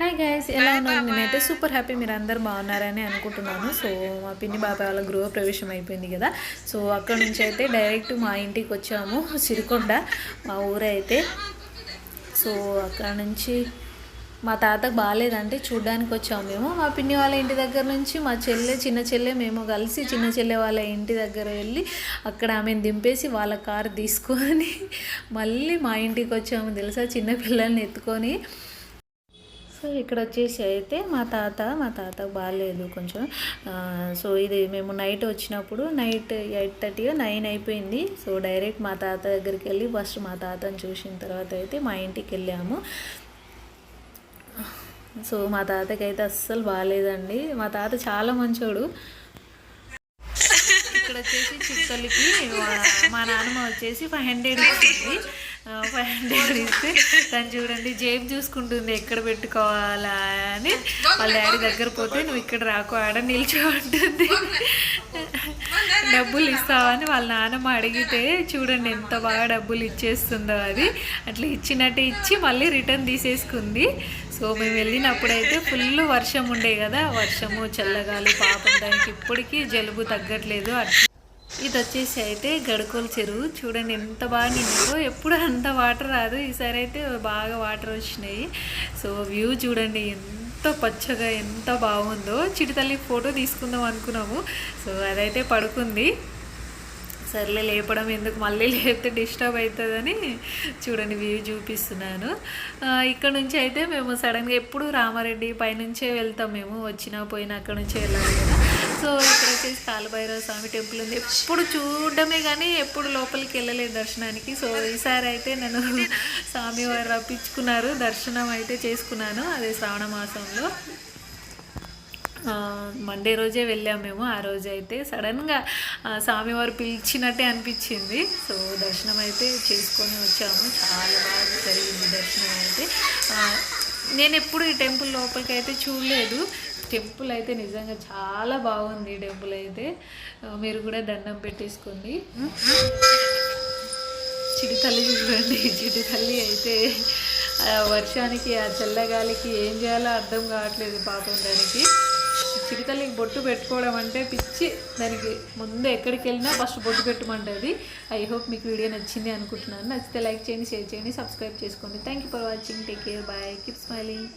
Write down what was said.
Hi guys, ఎలా ఉన్నారు? నేనైతే సూపర్ హ్యాపీ, మీరు అందరు బాగున్నారని అనుకుంటున్నాను. సో మా పిన్ని బాబాయ్ వాళ్ళ గృహ ప్రవేశం అయిపోయింది కదా. సో అక్కడ నుంచి అయితే డైరెక్ట్ మా ఇంటికి వచ్చాము, సిరికొండ మా ఊరైతే. సో అక్కడ నుంచి మా తాతకు బాగాలేదంటే చూడ్డానికి వచ్చాము మేము. మా పిన్ని వాళ్ళ ఇంటి దగ్గర నుంచి మా చిన్న చెల్లె మేము కలిసి చిన్న చెల్లె వాళ్ళ ఇంటి దగ్గర వెళ్ళి అక్కడ ఆమెను దింపేసి వాళ్ళ కారు తీసుకొని మళ్ళీ మా ఇంటికి వచ్చాము తెలుసా, చిన్నపిల్లల్ని ఎత్తుకొని. సో ఇక్కడ వచ్చేసి అయితే మా తాతకు బాగాలేదు కొంచెం. సో ఇది మేము నైట్ వచ్చినప్పుడు నైట్ 8:30 9 అయిపోయింది. సో డైరెక్ట్ మా తాత దగ్గరికి వెళ్ళి ఫస్ట్ మా తాతని చూసిన తర్వాత అయితే మా ఇంటికి వెళ్ళాము. సో మా తాతకి అయితే అస్సలు బాగాలేదండి. మా తాత చాలా మంచోడు. ఇక్కడ వచ్చేసి చిక్కలికి మా నాన్నమ్మ వచ్చేసి 500 ఇస్తుంది. 500 ఇస్తే తను చూడండి జేబు చూసుకుంటుంది ఎక్కడ పెట్టుకోవాలా అని. వాళ్ళ డాడీ దగ్గర పోతే నువ్వు ఇక్కడ రాకు, ఆడ నిల్చోంటుంది. డబ్బులు ఇస్తావని వాళ్ళ నాన్నమ్మ అడిగితే చూడండి ఎంత బాగా డబ్బులు ఇచ్చేస్తుందో. అది అట్లా ఇచ్చినట్టే ఇచ్చి మళ్ళీ రిటర్న్ తీసేసుకుంది. సో మేము వెళ్ళినప్పుడైతే ఫుల్ వర్షం ఉండే కదా, వర్షము చల్లగాలి, పాపం దానికి ఇప్పటికీ జలుబు తగ్గట్లేదు. ఇది వచ్చేసి అయితే గడుకోల చెరువు చూడండి ఎంత బాగా నిండిందో. ఎప్పుడు అంత వాటర్ రాదు, ఈసారి అయితే బాగా వాటర్ వచ్చినాయి. సో వ్యూ చూడండి ఎంత పచ్చగా ఎంత బాగుందో. చిటితల్లి ఫోటో తీసుకుందాం అనుకున్నాము. సో అదైతే పడుకుంది. సర్లే లేపడం ఎందుకు, మళ్ళీ లేపితే డిస్టర్బ్ అవుతుందని చూడండి వ్యూ చూపిస్తున్నాను. ఇక్కడ నుంచి అయితే మేము సడన్గా ఎప్పుడు రామారెడ్డి పైనుంచే వెళ్తాం మేము, వచ్చినా పోయినా అక్కడ నుంచే వెళ్ళాలి కదా. సో ఇక్కడ వచ్చేసి కాలభైరవ స్వామి టెంపుల్ ఉంది. ఎప్పుడు చూడడమే కానీ ఎప్పుడు లోపలికి వెళ్ళలేదు దర్శనానికి. సో ఈసారి అయితే నన్ను స్వామివారు రప్పించుకున్నారు, దర్శనం అయితే చేసుకున్నాను. అదే శ్రావణ మాసంలో మండే రోజే వెళ్ళాము మేము. ఆ రోజు అయితే సడన్గా స్వామివారు పిలిచినట్టే అనిపించింది. సో దర్శనం అయితే చేసుకొని వచ్చాము. చాలా బాగా జరిగింది దర్శనం అయితే. నేను ఎప్పుడు ఈ టెంపుల్ లోపలికి అయితే చూడలేదు. టెంపుల్ అయితే నిజంగా చాలా బాగుంది. టెంపుల్ అయితే మీరు కూడా దండం పెట్టేసుకోండి. చిటితల్లి చూడండి, చిటితల్లి అయితే వర్షానికి ఆ చల్లగాలికి ఏం చేయాలో అర్థం కావట్లేదు పాపం దానికి. చిటితల్లికి బొట్టు పెట్టుకోవడం అంటే పిచ్చి దానికి. ముందు ఎక్కడికి వెళ్ళినా ఫస్ట్ బొట్టు పెట్టమంటుంది. ఐ హోప్ మీకు వీడియో నచ్చింది అనుకుంటున్నాను. నచ్చితే లైక్ చేయండి, షేర్ చేయండి, సబ్స్క్రైబ్ చేసుకోండి. Thank you for watching. Take care, bye, keep smiling.